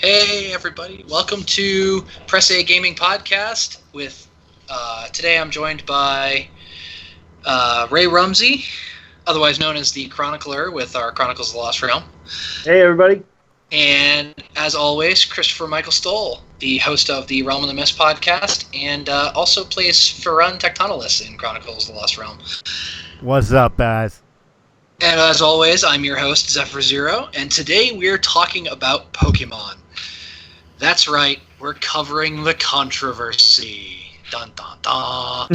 Hey everybody, welcome to Press A Gaming Podcast. Today I'm joined by Ray Rumsey, otherwise known as the Chronicler with our Chronicles of the Lost Realm. Hey everybody. And as always, Christopher Michael Stoll, the host of the Realm of the Mist podcast, and also plays Farun Tectonalis in Chronicles of the Lost Realm. What's up, guys? And as always, I'm your host, Zypher Zero, and today we're talking about Pokemon. That's right, we're covering the controversy. Dun dun dun.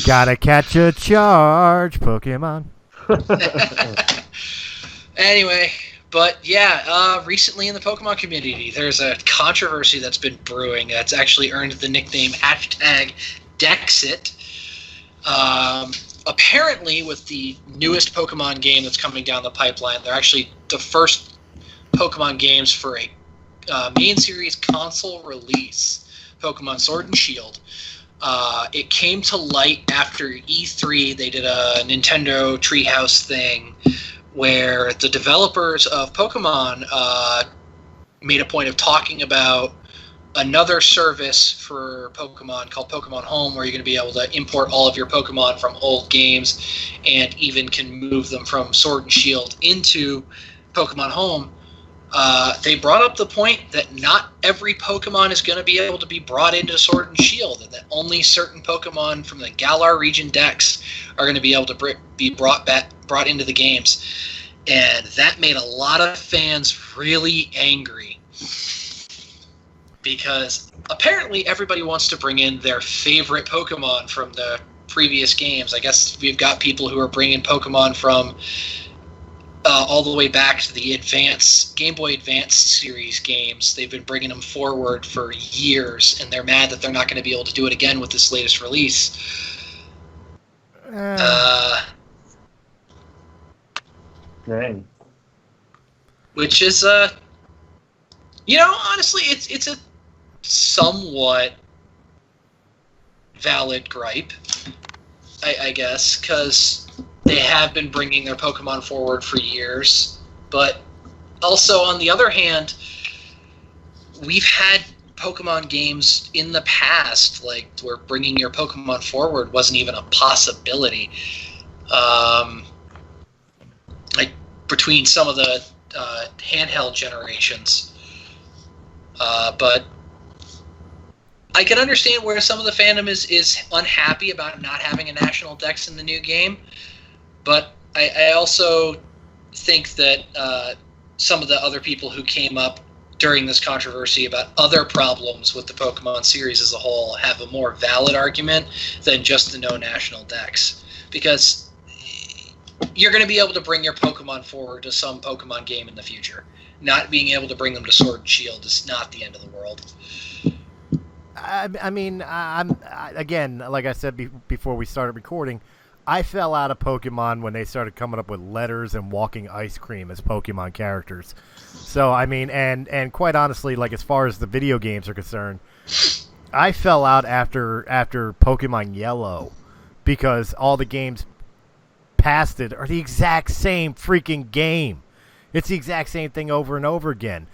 Gotta catch a charge, Pokemon. Anyway, but yeah, recently in the Pokemon community, there's a controversy that's been brewing that's actually earned the nickname #dexit. Apparently, with the newest Pokemon game that's coming down the pipeline, they're actually the first Pokemon games for a main series console release, Pokemon Sword and Shield. It came to light after E3. They did a Nintendo Treehouse thing where the developers of Pokemon made a point of talking about another service for Pokemon called Pokemon Home, where you're going to be able to import all of your Pokemon from old games and even can move them from Sword and Shield into Pokemon Home. They brought up the point that not every Pokemon is going to be able to be brought into Sword and Shield, and that only certain Pokemon from the Galar region Dex are going to be able to be brought into the games. And that made a lot of fans really angry, because apparently everybody wants to bring in their favorite Pokemon from the previous games. I guess we've got people who are bringing Pokemon from all the way back to the Game Boy Advance series games. They've been bringing them forward for years, and they're mad that they're not going to be able to do it again with this latest release. Dang. Which is, honestly, it's a somewhat valid gripe, I guess, because they have been bringing their Pokemon forward for years. But also, on the other hand, we've had Pokemon games in the past, like, where bringing your Pokemon forward wasn't even a possibility. Like, between some of the handheld generations. But I can understand where some of the fandom is unhappy about not having a national dex in the new game. But I also think that some of the other people who came up during this controversy about other problems with the Pokemon series as a whole have a more valid argument than just the no national dex. Because you're going to be able to bring your Pokemon forward to some Pokemon game in the future. Not being able to bring them to Sword and Shield is not the end of the world. I mean, again, like I said before we started recording, I fell out of Pokemon when they started coming up with letters and walking ice cream as Pokemon characters. So, I mean, and quite honestly, like, as far as the video games are concerned, I fell out after Pokemon Yellow, because all the games past it are the exact same freaking game. It's the exact same thing over and over again.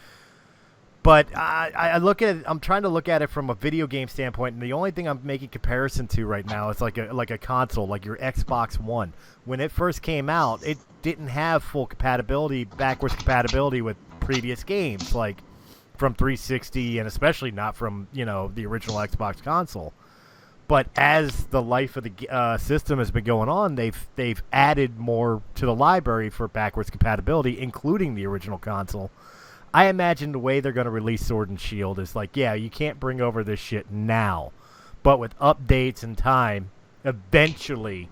But I look at it, I'm trying to look at it from a video game standpoint, and the only thing I'm making comparison to right now is like a console, like your Xbox One. When it first came out, it didn't have full compatibility, backwards compatibility with previous games, like from 360, and especially not from, the original Xbox console. But as the life of the system has been going on, they've added more to the library for backwards compatibility, including the original console. I imagine the way they're going to release Sword and Shield is like, yeah, you can't bring over this shit now. But with updates and time, eventually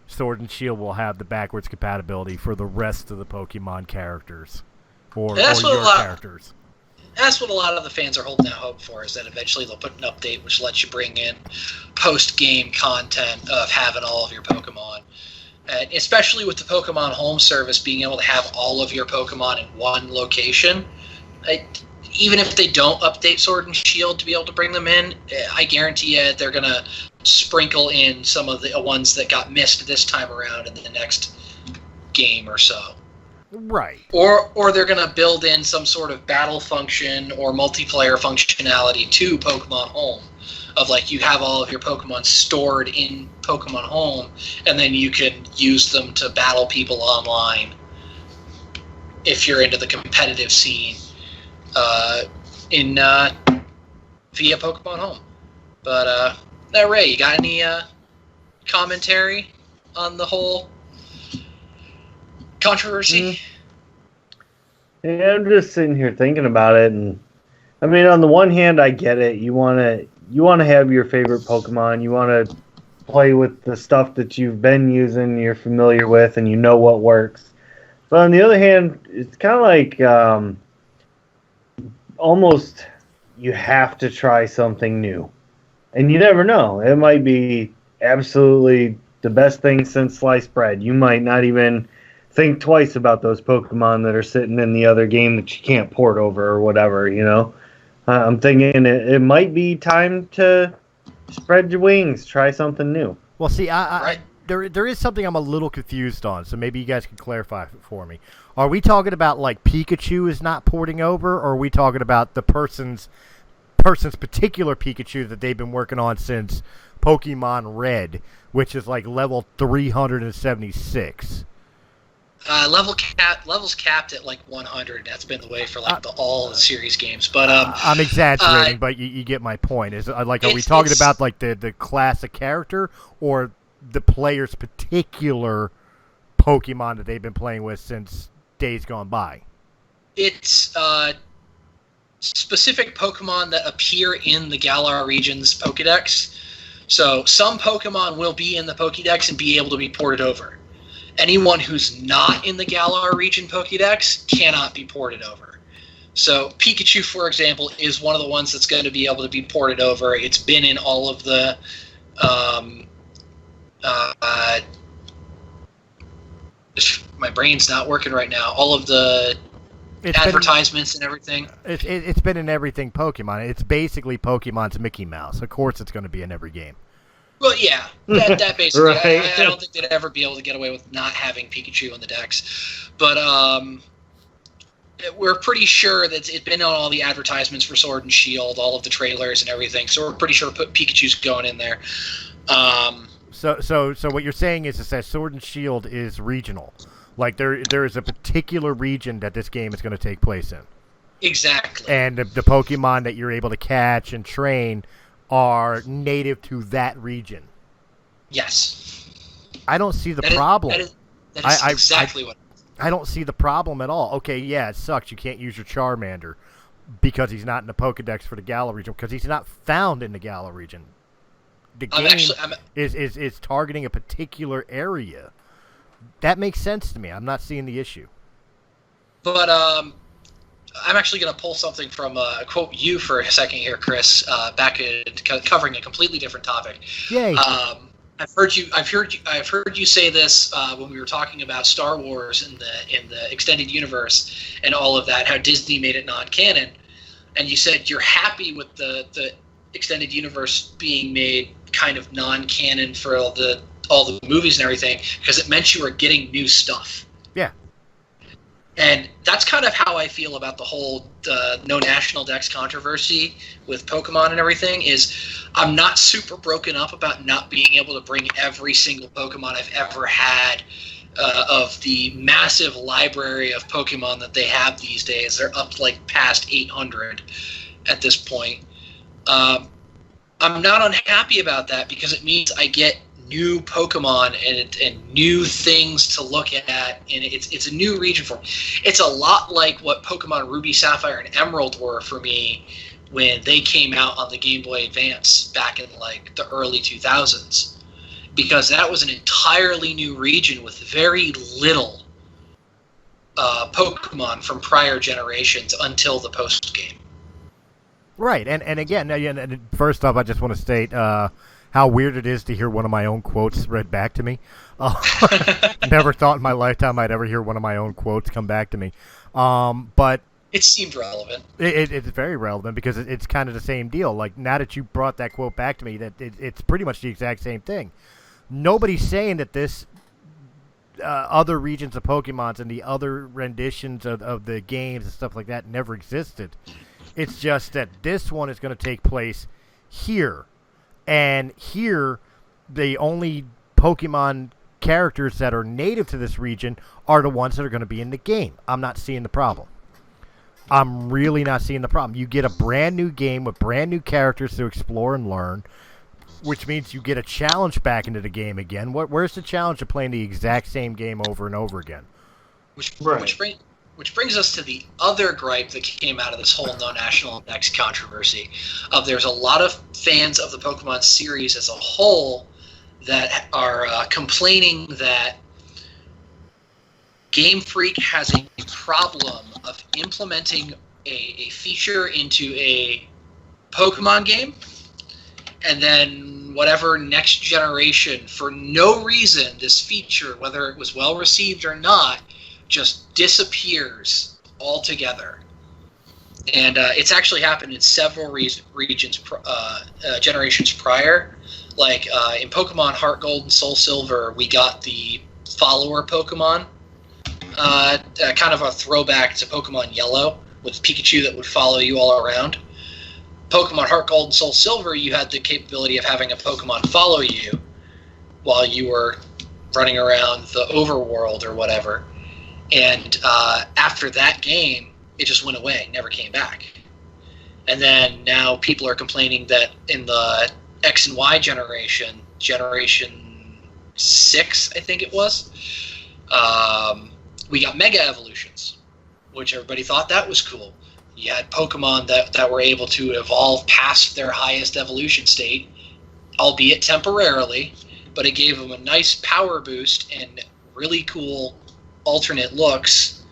Sword and Shield will have the backwards compatibility for the rest of the Pokemon characters. Or your characters. That's what a lot of the fans are holding out hope for, is that eventually they'll put an update which lets you bring in post-game content of having all of your Pokemon. And especially with the Pokemon Home service being able to have all of your Pokemon in one location. Even if they don't update Sword and Shield to be able to bring them in, I guarantee you they're going to sprinkle in some of the ones that got missed this time around in the next game or so. Right. Or they're going to build in some sort of battle function or multiplayer functionality to Pokemon Home. Of like, you have all of your Pokemon stored in Pokemon Home, and then you can use them to battle people online if you're into the competitive scene via Pokemon Home. But now, Ray, you got any commentary on the whole controversy? Yeah, I'm just sitting here thinking about it, and I mean, on the one hand, I get it. You want to have your favorite Pokemon. You want to play with the stuff that you've been using, you're familiar with, and you know what works. But on the other hand, it's kind of like almost you have to try something new. And you never know. It might be absolutely the best thing since sliced bread. You might not even think twice about those Pokemon that are sitting in the other game that you can't port over or whatever, you know? I'm thinking it might be time to spread your wings, try something new. Well, see, there is something I'm a little confused on, so maybe you guys can clarify it for me. Are we talking about, like, Pikachu is not porting over, or are we talking about the person's particular Pikachu that they've been working on since Pokemon Red, which is, like, level 376? Levels capped at like 100. That's been the way for like all the series games. But I'm exaggerating, but you get my point. Is like, are we talking about like the class of character or the player's particular Pokemon that they've been playing with since days gone by? It's specific Pokemon that appear in the Galar region's Pokedex. So some Pokemon will be in the Pokedex and be able to be ported over. Anyone who's not in the Galar region Pokédex cannot be ported over. So Pikachu, for example, is one of the ones that's going to be able to be ported over. It's been in all of the my brain's not working right now. All of the advertisements and everything. It's been in everything Pokemon. It's basically Pokemon's Mickey Mouse. Of course it's going to be in every game. Well, yeah, that basically. Right. I don't think they'd ever be able to get away with not having Pikachu on the decks. But we're pretty sure that it's been on all the advertisements for Sword and Shield, all of the trailers and everything. So we're pretty sure Pikachu's going in there. So what you're saying is that Sword and Shield is regional. Like there is a particular region that this game is going to take place in. Exactly. And the Pokemon that you're able to catch and train are native to that region. Yes. I don't see the problem. That is exactly what. I don't see the problem at all. Okay, yeah, it sucks. You can't use your Charmander because he's not in the Pokedex for the Galar region because he's not found in the Galar region. The game is targeting a particular area. That makes sense to me. I'm not seeing the issue. But I'm actually going to pull something from quote you for a second here, Chris. Back at covering a completely different topic. Yay! I've heard you say this when we were talking about Star Wars in the extended universe and all of that. How Disney made it non-canon, and you said you're happy with the extended universe being made kind of non-canon for all the movies and everything because it meant you were getting new stuff. Yeah. And that's kind of how I feel about the whole no national dex controversy with Pokemon and everything is I'm not super broken up about not being able to bring every single Pokemon I've ever had of the massive library of Pokemon that they have these days. They're up like past 800 at this point. I'm not unhappy about that because it means I get new Pokemon and new things to look at, and it's a new region for me. It's a lot like what Pokemon Ruby, Sapphire, and Emerald were for me when they came out on the Game Boy Advance back in like the early 2000s, because that was an entirely new region with very little Pokemon from prior generations until the post game. Right, and again, first off, I just want to state how weird it is to hear one of my own quotes read back to me. Never thought in my lifetime I'd ever hear one of my own quotes come back to me. But it seemed relevant. It's very relevant because it's kind of the same deal. Like, now that you brought that quote back to me, that it's pretty much the exact same thing. Nobody's saying that this other regions of Pokemons and the other renditions of the games and stuff like that never existed. It's just that this one is going to take place here. And here, the only Pokemon characters that are native to this region are the ones that are going to be in the game. I'm not seeing the problem. I'm really not seeing the problem. You get a brand new game with brand new characters to explore and learn, which means you get a challenge back into the game again. Where's the challenge of playing the exact same game over and over again? Which brings us to the other gripe that came out of this whole no national index controversy. There's a lot of fans of the Pokemon series as a whole that are complaining that Game Freak has a problem of implementing a feature into a Pokemon game, and then whatever next generation, for no reason, this feature, whether it was well received or not, just disappears altogether. And it's actually happened in several regions, generations prior. Like in Pokemon Heart Gold and Soul Silver, we got the follower Pokemon, kind of a throwback to Pokemon Yellow, with Pikachu that would follow you all around. Pokemon Heart Gold and Soul Silver, you had the capability of having a Pokemon follow you while you were running around the overworld or whatever. And after that game, it just went away, never came back. And then now people are complaining that in the X and Y generation 6, I think it was, we got Mega Evolutions, which everybody thought that was cool. You had Pokemon that were able to evolve past their highest evolution state, albeit temporarily, but it gave them a nice power boost and really cool alternate looks.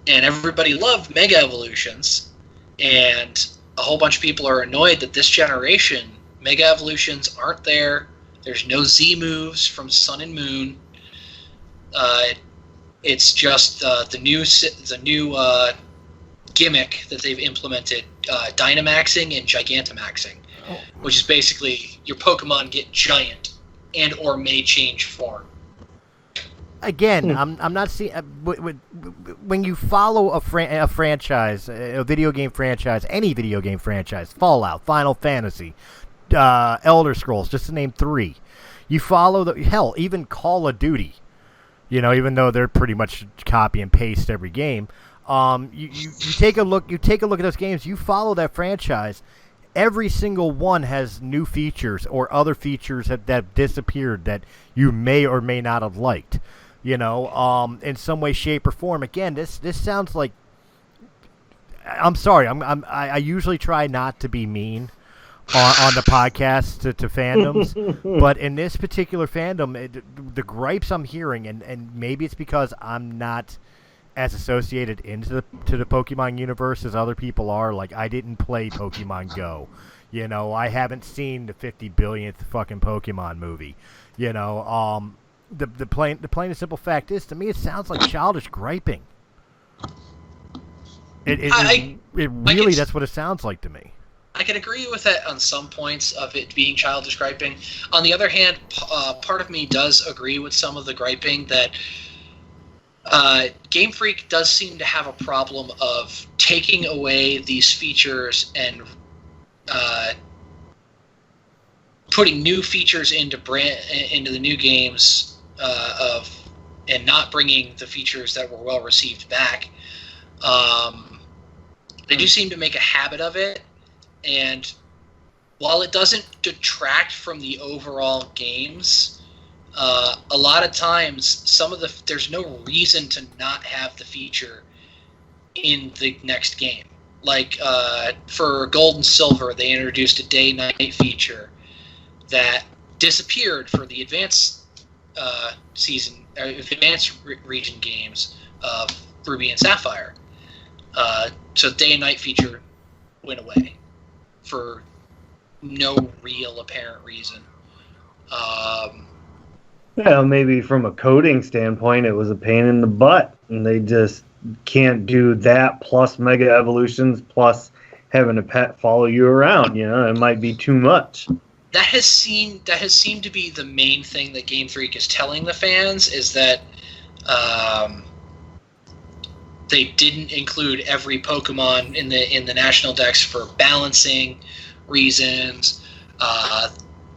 And everybody loved Mega Evolutions, and a whole bunch of people are annoyed that this generation, Mega Evolutions aren't there. There's no Z moves from Sun and Moon. It's just the new gimmick that they've implemented, Dynamaxing and Gigantamaxing, which is basically your Pokemon get giant and or may change form. Again, I'm not seeing when you follow a franchise, a video game franchise, any video game franchise, Fallout, Final Fantasy, Elder Scrolls, just to name 3. You follow even Call of Duty. You know, even though they're pretty much copy and paste every game, you take a look. You take a look at those games. You follow that franchise. Every single one has new features or other features that disappeared that you may or may not have liked. You know, in some way, shape, or form. Again, this sounds like. I'm sorry. I usually try not to be mean on the podcast to fandoms, but in this particular fandom, the gripes I'm hearing, and maybe it's because I'm not as associated to the Pokemon universe as other people are. Like, I didn't play Pokemon Go. You know, I haven't seen the 50 billionth fucking Pokemon movie. You know, the plain and simple fact is, to me, it sounds like childish griping. That's what it sounds like to me. I can agree with that on some points of it being childish griping. On the other hand, part of me does agree with some of the griping that Game Freak does seem to have a problem of taking away these features and putting new features into the new games and not bringing the features that were well received back. They do seem to make a habit of it. And while it doesn't detract from the overall games, a lot of times there's no reason to not have the feature in the next game. Like for Gold and Silver, they introduced a day-night feature that disappeared for the advanced region games of Ruby and Sapphire. So day and night feature went away for no real apparent reason. Maybe from a coding standpoint, it was a pain in the butt, and they just can't do that plus Mega Evolutions plus having a pet follow you around. You know, it might be too much. that has seemed to be the main thing that Game Freak is telling the fans, is that they didn't include every Pokemon in the national dex for balancing reasons.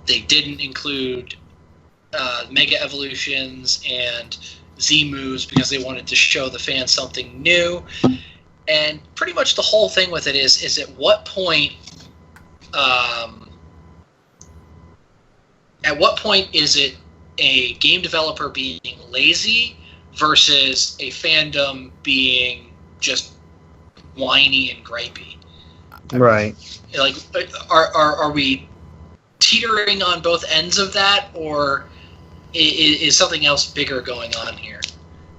They didn't include Mega Evolutions and Z-Moves because they wanted to show the fans something new. And pretty much the whole thing with it is at what point is it a game developer being lazy versus a fandom being just whiny and gripey? Right. Like, are we teetering on both ends of that, or is something else bigger going on here?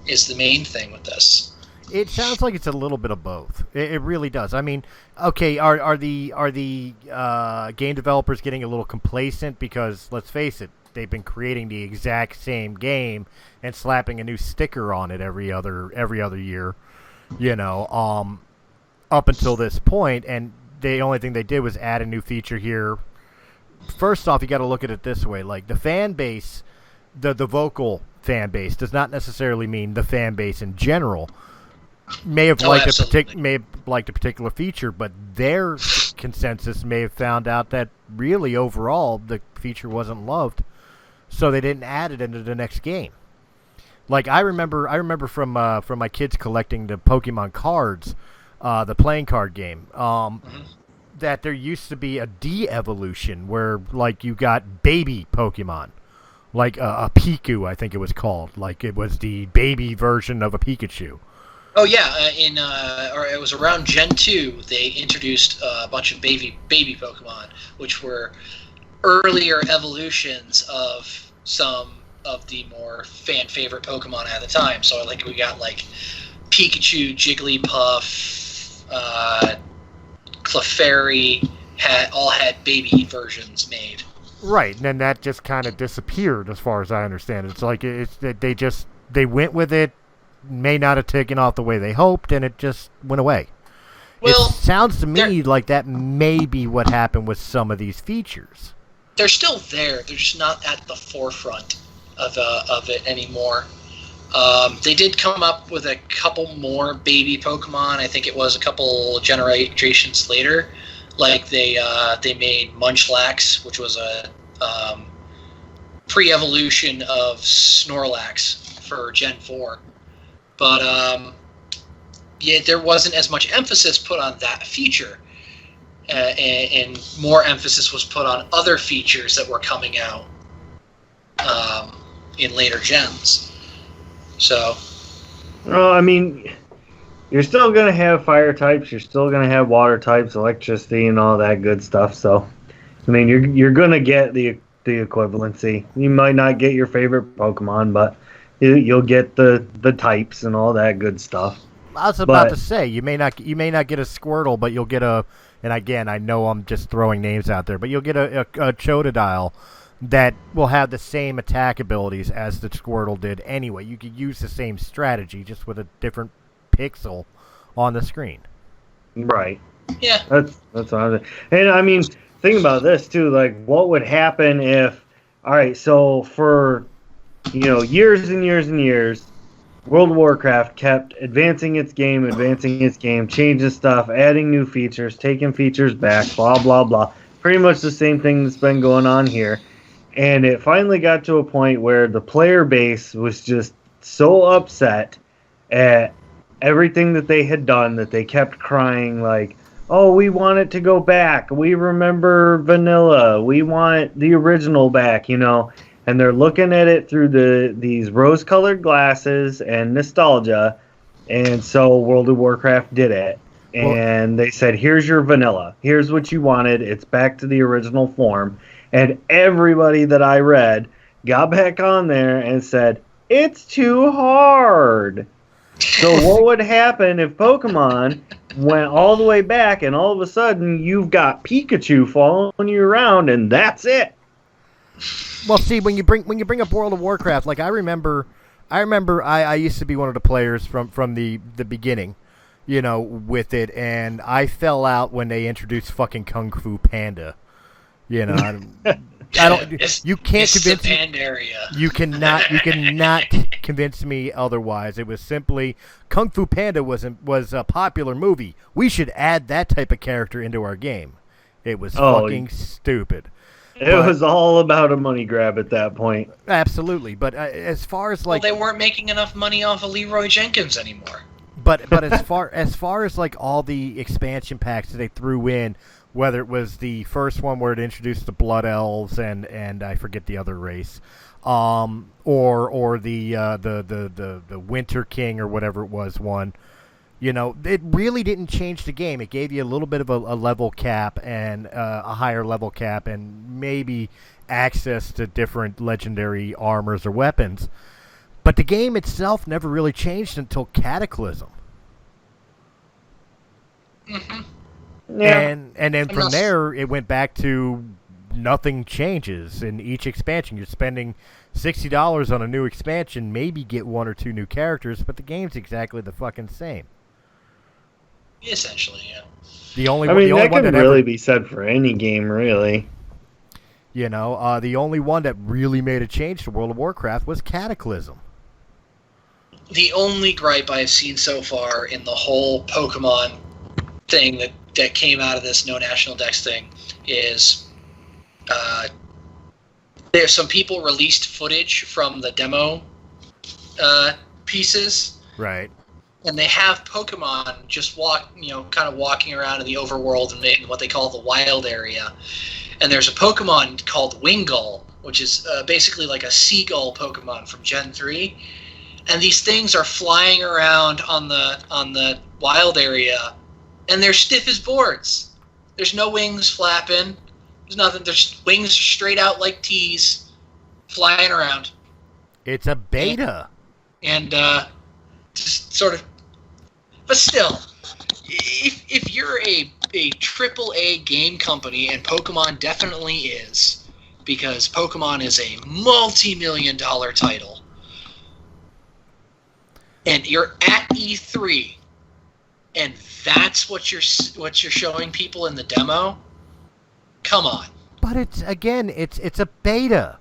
Is the main thing with this? It sounds like it's a little bit of both. It really does. I mean, okay, are the game developers getting a little complacent because, let's face it, they've been creating the exact same game and slapping a new sticker on it every other year, up until this point, and the only thing they did was add a new feature here. First off, you got to look at it this way: like the fan base, the vocal fan base does not necessarily mean the fan base in general. May have liked a particular feature, but their consensus may have found out that really overall the feature wasn't loved, so they didn't add it into the next game. Like I remember from my kids collecting the Pokemon cards, the playing card game, that there used to be a de-evolution where like you got baby Pokemon, like a Piku, I think it was called, like it was the baby version of a Pikachu. Oh yeah, or it was around Gen 2. They introduced a bunch of baby Pokemon, which were earlier evolutions of some of the more fan favorite Pokemon at the time. So like we got like Pikachu, Jigglypuff, Clefairy had baby versions made. Right, and then that just kind of disappeared, as far as I understand. It's like they went with it. May not have taken off the way they hoped, and it just went away. Well, it sounds to me like that may be what happened with some of these features. They're still there. They're just not at the forefront of it anymore. They did come up with a couple more baby Pokemon. I think it was a couple generations later. Like they made Munchlax, which was a pre-evolution of Snorlax for Gen 4. But yeah, there wasn't as much emphasis put on that feature, and more emphasis was put on other features that were coming out in later gens. So, well, I mean, you're still going to have fire types, you're still going to have water types, electricity, and all that good stuff. So, I mean, you're going to get the equivalency. You might not get your favorite Pokemon, but you'll get the types and all that good stuff. I was about to say you may not get a Squirtle, but you'll get a. And again, I know I'm just throwing names out there, but you'll get a Chododile that will have the same attack abilities as the Squirtle did anyway. You could use the same strategy, just with a different pixel on the screen. Right. Yeah. That's what I'm saying. And I mean, think about this too. Like, what would happen if? All right, so for years and years and years, World of Warcraft kept advancing its game, changing stuff, adding new features, taking features back, blah, blah, blah. Pretty much the same thing that's been going on here. And it finally got to a point where the player base was just so upset at everything that they had done that they kept crying like, oh, we want it to go back. We remember vanilla. We want the original back, And they're looking at it through these rose-colored glasses and nostalgia, and so World of Warcraft did it. And they said, here's your vanilla. Here's what you wanted. It's back to the original form. And everybody that I read got back on there and said, it's too hard. So what would happen if Pokemon went all the way back and all of a sudden you've got Pikachu following you around and that's it? Well, see, when you bring up World of Warcraft, like I remember I used to be one of the players from the beginning, with it, and I fell out when they introduced fucking Kung Fu Panda, You know, I don't. You can't convince the Pandaria. You cannot convince me otherwise. It was simply Kung Fu Panda was a popular movie. We should add that type of character into our game. It was fucking stupid. It was all about a money grab at that point. Absolutely, but as far as like, they weren't making enough money off of Leroy Jenkins anymore. But as far as like all the expansion packs that they threw in, whether it was the first one where it introduced the Blood Elves and I forget the other race, or the Winter King or whatever it was one, you know, it really didn't change the game. It gave you a little bit of a level cap and a higher level cap and maybe access to different legendary armors or weapons. But the game itself never really changed until Cataclysm. Mm-hmm. Yeah. And then from there, it went back to nothing changes in each expansion. You're spending $60 on a new expansion, maybe get one or two new characters, but the game's exactly the fucking same. Essentially, yeah. That could really be said for any game, really. You know, the only one that really made a change to World of Warcraft was Cataclysm. The only gripe I've seen so far in the whole Pokemon thing that came out of this no national dex thing is there's some people released footage from the demo pieces. Right. And they have Pokemon just kind of walking around in the overworld in what they call the wild area. And there's a Pokemon called Wingull, which is basically like a seagull Pokemon from Gen 3. And these things are flying around on the wild area, and they're stiff as boards. There's no wings flapping. There's nothing. There's wings straight out like T's, flying around. It's a beta. And just sort of. But still, if you're a AAA game company, and Pokemon definitely is, because Pokemon is a multi-million-dollar title, and you're at E3, and that's what you're showing people in the demo, come on. But it's a beta.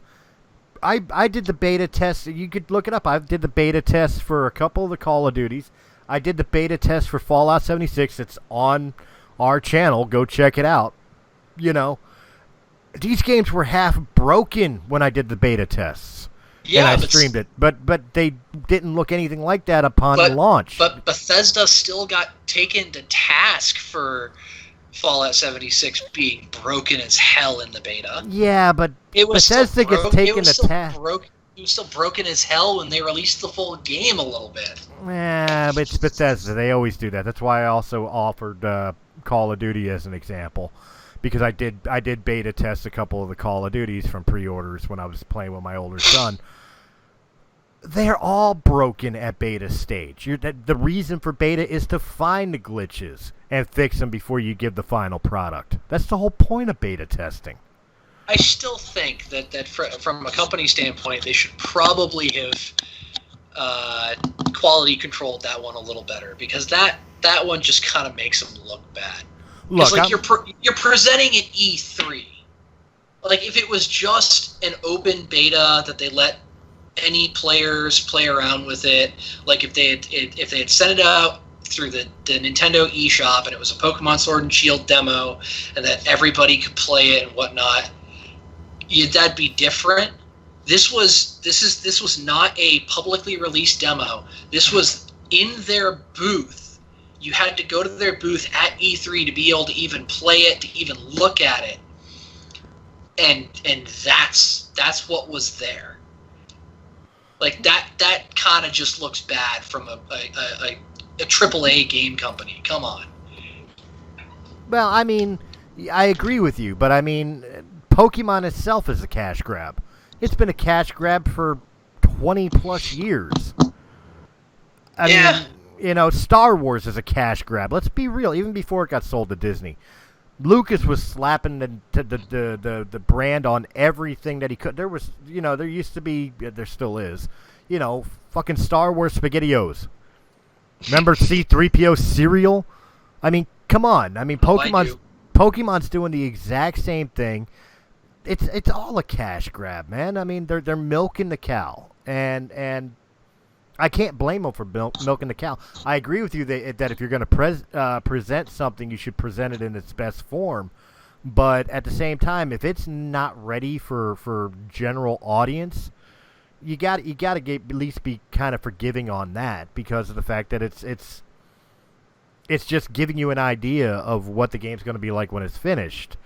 I did the beta test. You could look it up. I did the beta test for a couple of the Call of Duties. I did the beta test for Fallout 76. It's on our channel. Go check it out. You know, these games were half broken when I did the beta tests. Yeah, and I streamed it. But they didn't look anything like that upon launch. But Bethesda still got taken to task for Fallout 76 being broken as hell in the beta. Yeah, but Bethesda gets taken to task. It was still broken as hell when they released the full game a little bit. Yeah, but it's Bethesda. They always do that. That's why I also offered Call of Duty as an example. Because I did beta test a couple of the Call of Duties from pre-orders when I was playing with my older son. They're all broken at beta stage. The reason for beta is to find the glitches and fix them before you give the final product. That's the whole point of beta testing. I still think that from a company standpoint, they should probably have quality controlled that one a little better, because that one just kind of makes them look bad. Look, like you're presenting at E3. Like, if it was just an open beta that they let any players play around with it, like if they had sent it out through the Nintendo eShop and it was a Pokemon Sword and Shield demo and that everybody could play it and whatnot, that'd be different. This was not a publicly released demo. This was in their booth. You had to go to their booth at E3 to be able to even play it, to even look at it, and that's what was there. Like that kind of just looks bad from a AAA game company. Come on. Well, I mean, I agree with you, but I mean, Pokemon itself is a cash grab. It's been a cash grab for 20 plus years. I mean, you know, Star Wars is a cash grab. Let's be real. Even before it got sold to Disney, Lucas was slapping the brand on everything that he could. There was, you know, there used to be, there still is, you know, fucking Star Wars SpaghettiOs. Remember C-3PO cereal? I mean, come on. I mean, Pokemon's doing the exact same thing. it's all a cash grab, man. I mean, they're milking the cow, and I can't blame them for milking the cow. I agree with you that if you're going to present something, you should present it in its best form. But at the same time, if it's not ready for general audience, you got to at least be kind of forgiving on that, because of the fact that it's just giving you an idea of what the game's going to be like when it's finished.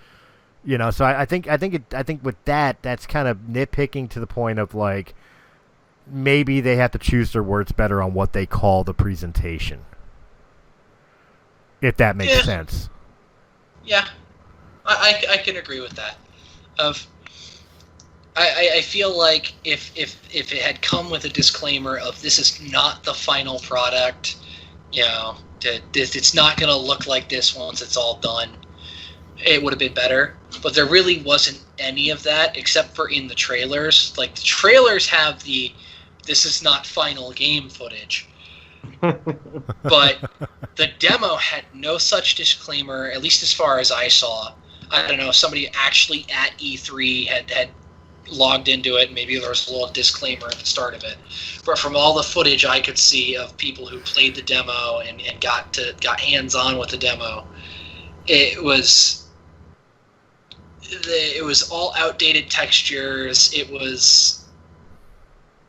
You know, so I think with that's kind of nitpicking to the point of, like, maybe they have to choose their words better on what they call the presentation, if that makes sense. Yeah, I can agree with that. I feel like if it had come with a disclaimer of this is not the final product, you know, it's not going to look like this once it's all done, it would have been better. But there really wasn't any of that, except for in the trailers. Like, the trailers have this is not final game footage. But the demo had no such disclaimer, at least as far as I saw. I don't know, somebody actually at E3 had logged into it. Maybe there was a little disclaimer at the start of it. But from all the footage I could see of people who played the demo and got hands-on with the demo, it was all outdated textures. It was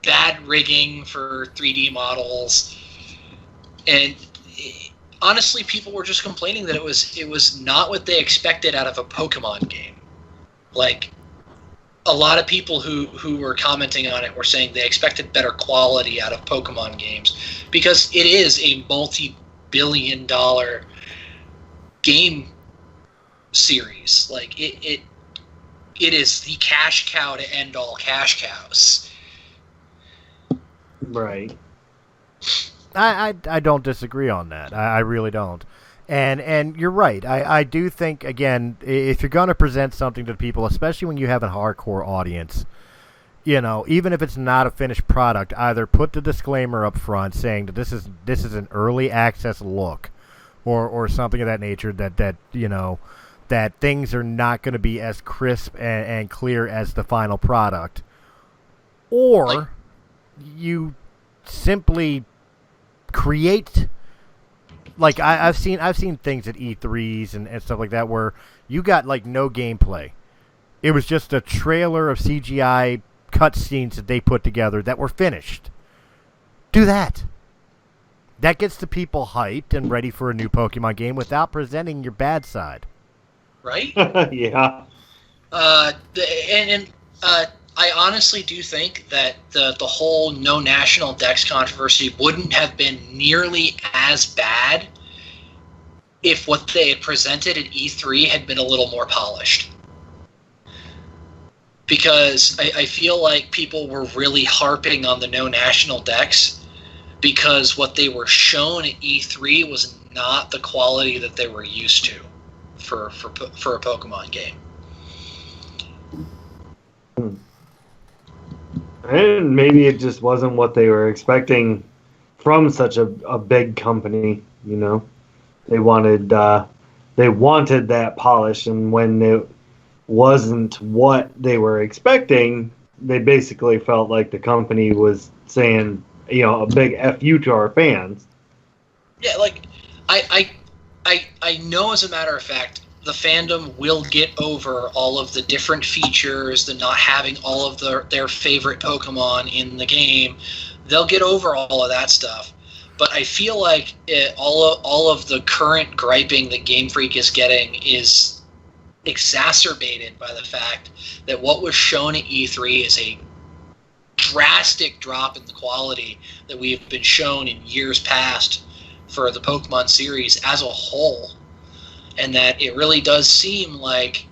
bad rigging for 3D models, and honestly, people were just complaining that it was not what they expected out of a Pokemon game. Like, a lot of people who were commenting on it were saying they expected better quality out of Pokemon games, because it is a multi-billion-dollar game series. Like, it is the cash cow to end all cash cows. Right. I don't disagree on that. I really don't. And you're right. I do think, again, if you're going to present something to people, especially when you have a hardcore audience, you know, even if it's not a finished product, either put the disclaimer up front saying that this is an early access look, or something of that nature, that you know, that things are not going to be as crisp and clear as the final product, or you simply create, like, I've seen things at E3s and stuff like that where you got, like, no gameplay. It was just a trailer of CGI cutscenes that they put together that were finished. Do that. That gets the people hyped and ready for a new Pokemon game without presenting your bad side. Right? Yeah. I honestly do think that the whole no national dex controversy wouldn't have been nearly as bad if what they had presented at E3 had been a little more polished. Because I feel like people were really harping on the no national dex because what they were shown at E3 was not the quality that they were used to for a Pokemon game. And maybe it just wasn't what they were expecting from such a big company, you know. They wanted that polish, and when it wasn't what they were expecting, they basically felt like the company was saying, you know, a big F you to our fans. Yeah, like, I know, as a matter of fact, the fandom will get over all of the different features, the not having all of their favorite Pokemon in the game. They'll get over all of that stuff. But I feel like all of the current griping that Game Freak is getting is exacerbated by the fact that what was shown at E3 is a drastic drop in the quality that we have been shown in years past for the Pokemon series as a whole. And that it really does seem like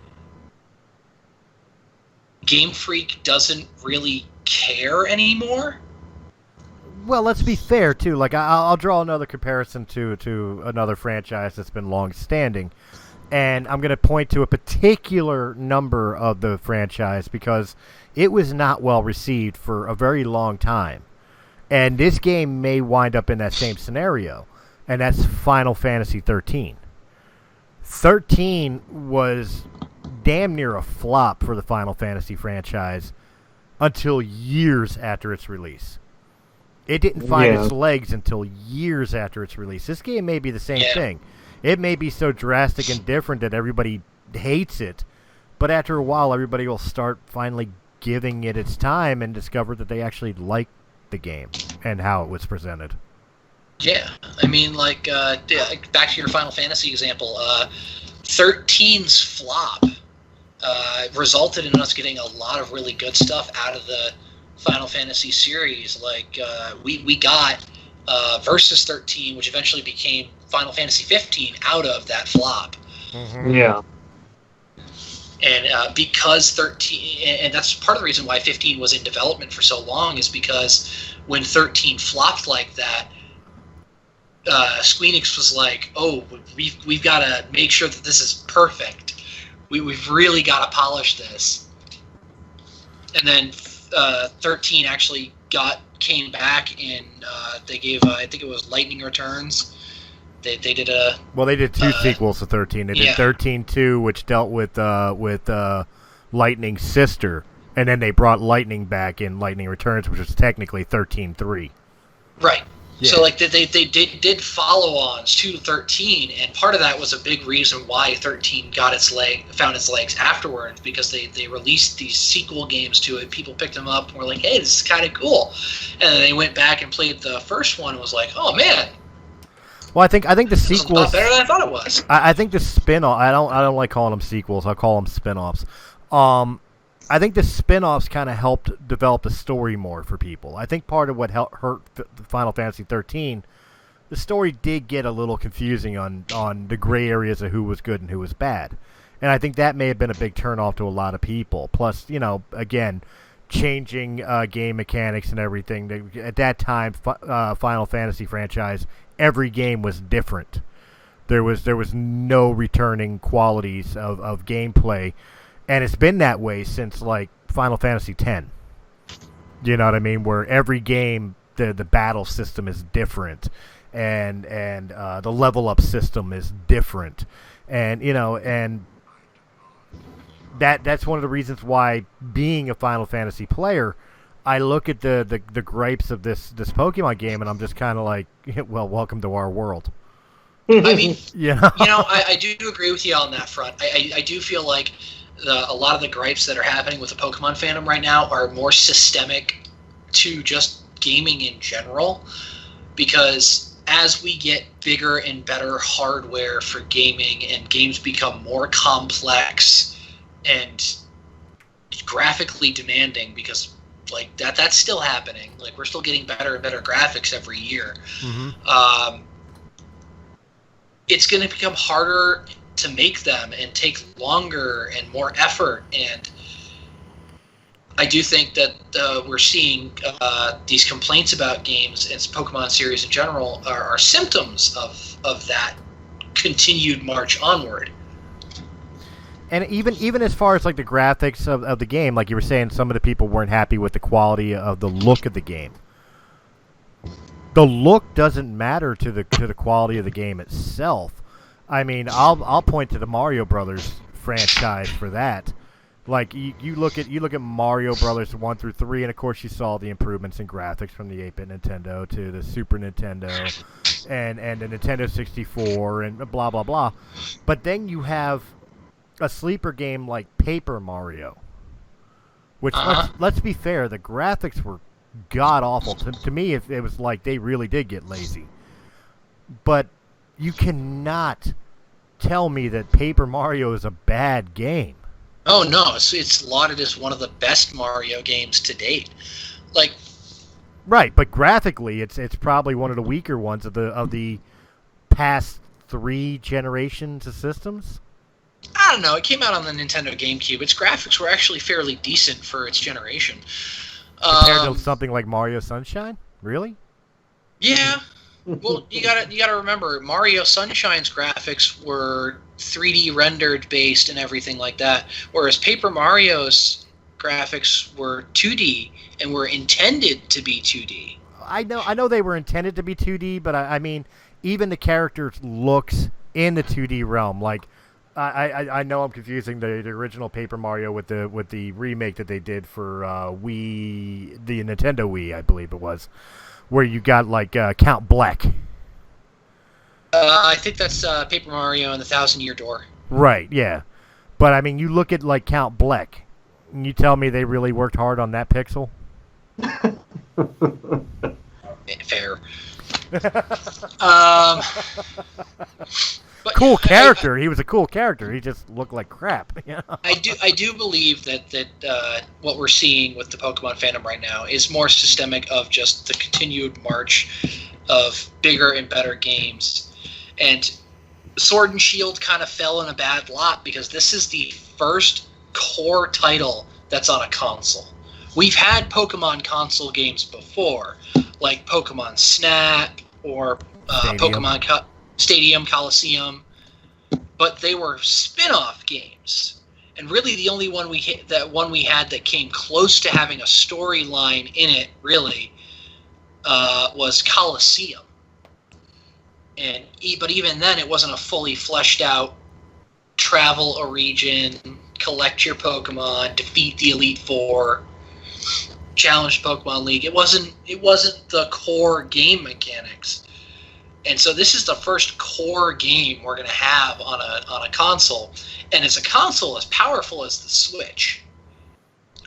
Game Freak doesn't really care anymore. Well, let's be fair, too. Like, I'll draw another comparison to another franchise that's been long-standing. And I'm going to point to a particular number of the franchise because it was not well received for a very long time. And this game may wind up in that same scenario. And that's Final Fantasy 13. 13 was damn near a flop for the Final Fantasy franchise until years after its release. It didn't find its legs until years after its release. This game may be the same thing. It may be so drastic and different that everybody hates it, but after a while, everybody will start finally giving it its time and discover that they actually like the game and how it was presented. Yeah, I mean, like, back to your Final Fantasy example, 13's flop resulted in us getting a lot of really good stuff out of the Final Fantasy series. Like, we got Versus 13, which eventually became Final Fantasy 15, out of that flop. Mm-hmm. Yeah. And because 13, and that's part of the reason why 15 was in development for so long, is because when 13 flopped like that, Squeenix was like, "Oh, we've got to make sure that this is perfect. We've really got to polish this." And then 13 actually came back, and they gave I think it was Lightning Returns. They did a they did two sequels to 13. They did 13-2, which dealt with Lightning's sister, and then they brought Lightning back in Lightning Returns, which was technically 13-3. Right. Yeah. So like they did follow-ons to 13, and part of that was a big reason why 13 found its legs afterwards, because they released these sequel games to it. People picked them up and were like, "Hey, this is kind of cool," and then they went back and played the first one and was like, "Oh man." Well, I think the sequels. It was a lot better than I thought it was. I think the spin-off. I don't like calling them sequels. I call them spin-offs. I think the spin-offs kind of helped develop the story more for people. I think part of what hurt Final Fantasy 13, the story did get a little confusing on the gray areas of who was good and who was bad. And I think that may have been a big turnoff to a lot of people. Plus, again, changing game mechanics and everything. At that time, Final Fantasy franchise, every game was different. There was no returning qualities of gameplay. And it's been that way since, like, Final Fantasy X. You know what I mean? Where every game, the battle system is different, and the level up system is different, and that's one of the reasons why, being a Final Fantasy player, I look at the gripes of this Pokemon game, and I'm just kind of like, well, welcome to our world. I mean, I do agree with you on that front. I do feel like a lot of the gripes that are happening with the Pokemon fandom right now are more systemic to just gaming in general, because as we get bigger and better hardware for gaming and games become more complex and graphically demanding, because like that's still happening, like we're still getting better and better graphics every year. Mm-hmm. It's going to become harder to make them and take longer and more effort, and I do think that we're seeing these complaints about games and Pokemon series in general are symptoms of that continued march onward. And even as far as like the graphics of the game, like you were saying, some of the people weren't happy with the quality of the look of the game. The look doesn't matter to the quality of the game itself. I mean, I'll point to the Mario Brothers franchise for that. Like you look at Mario Brothers 1 through 3, and of course you saw the improvements in graphics from the 8-bit Nintendo to the Super Nintendo and the Nintendo 64 and blah blah blah. But then you have a sleeper game like Paper Mario, which let's be fair, the graphics were god awful. To me, it was like they really did get lazy. But you cannot tell me that Paper Mario is a bad game. Oh no, it's lauded as one of the best Mario games to date. Like, right, but graphically, it's probably one of the weaker ones of the past 3 generations of systems. I don't know. It came out on the Nintendo GameCube. Its graphics were actually fairly decent for its generation. Compared to something like Mario Sunshine, really? Yeah. Well, you gotta remember, Mario Sunshine's graphics were 3D rendered based and everything like that, whereas Paper Mario's graphics were 2D and were intended to be 2D. I know they were intended to be 2D, but I mean, even the characters' looks in the 2D realm, like I know I'm confusing the original Paper Mario with the remake that they did for Wii, the Nintendo Wii, I believe it was, where you got like Count Bleck. I think that's Paper Mario and the Thousand Year Door. Right, yeah. But I mean, you look at like Count Bleck, and you tell me they really worked hard on that pixel? Fair. But cool character. He was a cool character. He just looked like crap. You know? I do believe that what we're seeing with the Pokemon fandom right now is more systemic of just the continued march of bigger and better games. And Sword and Shield kind of fell in a bad lot because this is the first core title that's on a console. We've had Pokemon console games before, like Pokemon Snap or Pokemon Stadium Coliseum, but they were spin-off games. And really the only one we had that came close to having a storyline in it, really, was Coliseum. But even then, it wasn't a fully fleshed out travel a region, collect your Pokemon, defeat the Elite Four, challenge Pokemon League. It wasn't the core game mechanics. And so this is the first core game we're going to have on a console. And it's a console as powerful as the Switch,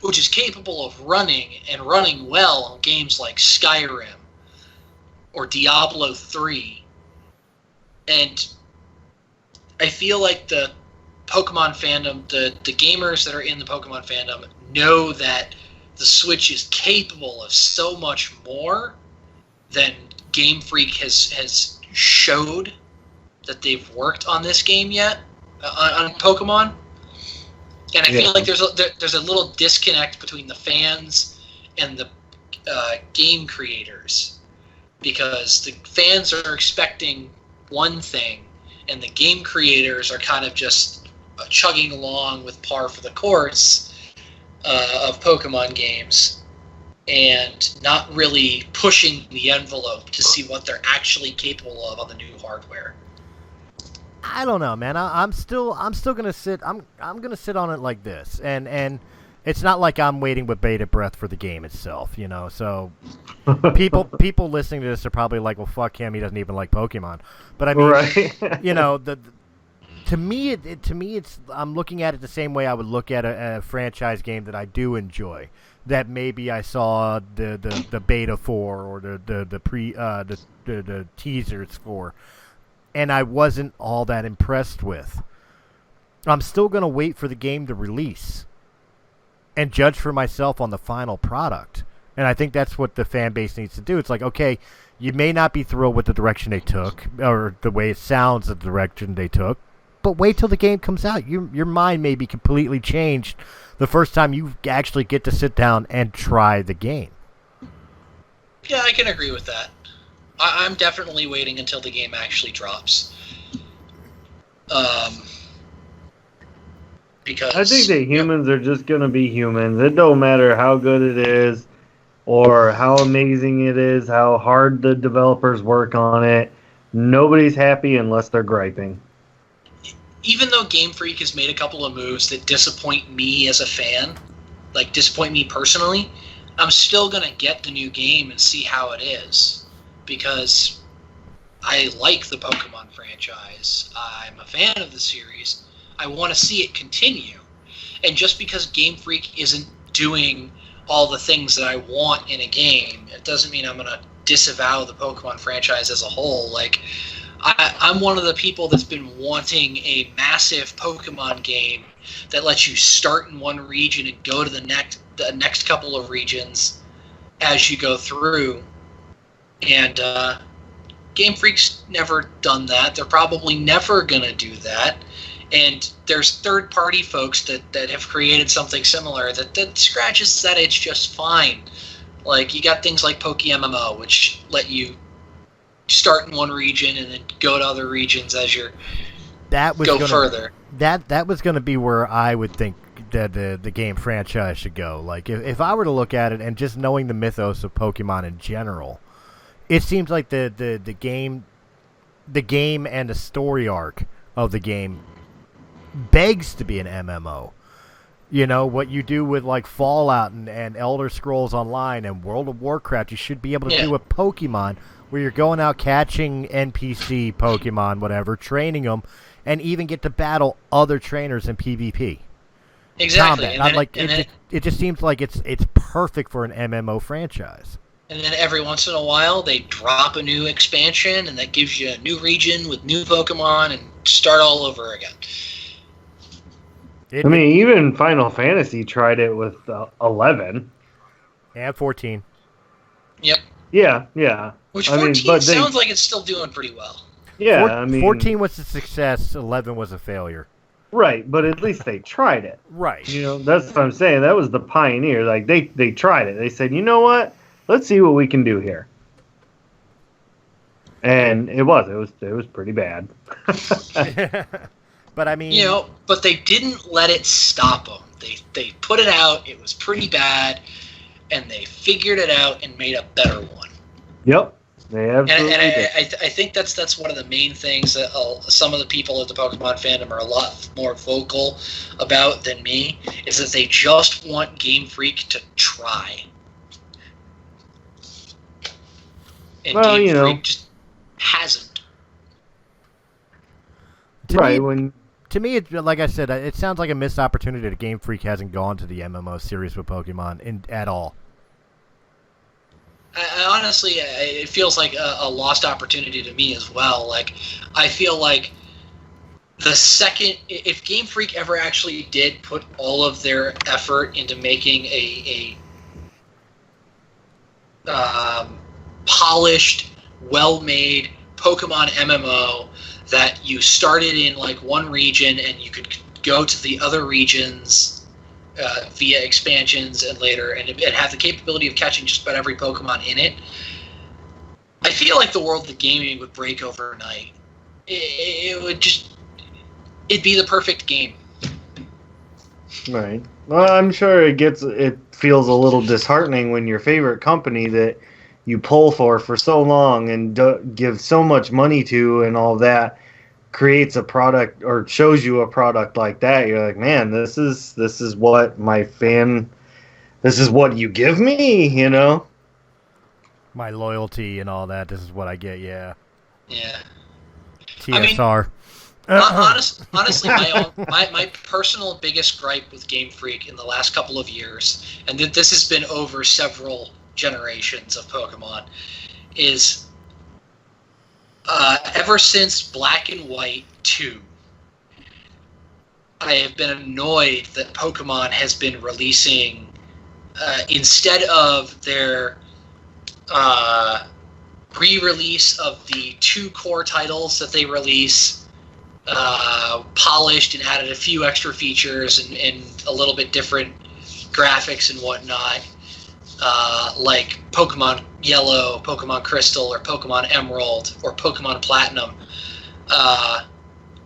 which is capable of running well on games like Skyrim or Diablo 3. And I feel like the Pokemon fandom, the gamers that are in the Pokemon fandom know that the Switch is capable of so much more than Game Freak has showed that they've worked on this game yet, on Pokemon. And I feel like there's a little disconnect between the fans and the game creators, because the fans are expecting one thing, and the game creators are kind of just chugging along with par for the course of Pokemon games, and not really pushing the envelope to see what they're actually capable of on the new hardware. I don't know, man. I'm still gonna sit. I'm gonna sit on it like this, and it's not like I'm waiting with bated breath for the game itself, you know. So people listening to this are probably like, well, fuck him. He doesn't even like Pokemon. But I mean, right. You know, to me, it's I'm looking at it the same way I would look at a franchise game that I do enjoy. That maybe I saw the beta for, or the teasers for, and I wasn't all that impressed with. I'm still gonna wait for the game to release and judge for myself on the final product. And I think that's what the fan base needs to do. It's like, okay, you may not be thrilled with the direction they took, or the way it sounds, the direction they took, but wait till the game comes out. Your mind may be completely changed the first time you actually get to sit down and try the game. Yeah, I can agree with that. I'm definitely waiting until the game actually drops. Because I think that humans are just going to be humans. It don't matter how good it is or how amazing it is, how hard the developers work on it. Nobody's happy unless they're griping. Even though Game Freak has made a couple of moves that disappoint me as a fan, like disappoint me personally, I'm still going to get the new game and see how it is. Because I like the Pokemon franchise. I'm a fan of the series. I want to see it continue. And just because Game Freak isn't doing all the things that I want in a game, it doesn't mean I'm going to disavow the Pokemon franchise as a whole. Like, I'm one of the people that's been wanting a massive Pokemon game that lets you start in one region and go to the next couple of regions as you go through. And Game Freak's never done that. They're probably never going to do that. And there's third-party folks that have created something similar that scratches that itch just fine. Like, you got things like PokeMMO, which let you start in one region and then go to other regions as you further. That was going to be where I would think that the game franchise should go. Like, if I were to look at it and just knowing the mythos of Pokemon in general, it seems like the game and the story arc of the game begs to be an MMO. You know, what you do with like Fallout and Elder Scrolls Online and World of Warcraft, you should be able to do with Pokemon, where you're going out catching NPC Pokemon, whatever, training them, and even get to battle other trainers in PvP. Exactly. It just seems like it's perfect for an MMO franchise. And then every once in a while, they drop a new expansion, and that gives you a new region with new Pokemon, and start all over again. Even Final Fantasy tried it with 11. And 14. Yep. Yeah. Which 14 sounds like it's still doing pretty well. Yeah, 14 was a success, 11 was a failure. Right, but at least they tried it. Right. You know, that's what I'm saying. That was the pioneer. Like, they tried it. They said, you know what? Let's see what we can do here. And it was pretty bad. But I mean, but they didn't let it stop them. They put it out. It was pretty bad, and they figured it out and made a better one. Yep, they absolutely did. I think that's one of the main things that some of the people at the Pokemon fandom are a lot more vocal about than me, is that they just want Game Freak to try. And Game Freak just hasn't. To me, like I said, it sounds like a missed opportunity that Game Freak hasn't gone to the MMO series with Pokemon at all. Honestly, it feels like a lost opportunity to me as well. Like, I feel like if Game Freak ever actually did put all of their effort into making a polished, well-made Pokemon MMO that you started in like one region and you could go to the other regions via expansions and later and have the capability of catching just about every Pokemon in it, I feel like the world of gaming would break overnight. It'd be the perfect game. Right. Well, I'm sure it feels a little disheartening when your favorite company that you pull for so long and give so much money to and all that creates a product or shows you a product like that. You're like, man, this is what this is what you give me, you know? My loyalty and all that. This is what I get. Yeah. TSR. Honestly, my personal biggest gripe with Game Freak in the last couple of years, and this has been over several generations of Pokemon, is ever since Black and White 2, I have been annoyed that Pokemon has been releasing, instead of their re-release of the 2 core titles that they release, polished and added a few extra features and a little bit different graphics and whatnot, like Pokemon Yellow, Pokemon Crystal, or Pokemon Emerald, or Pokemon Platinum.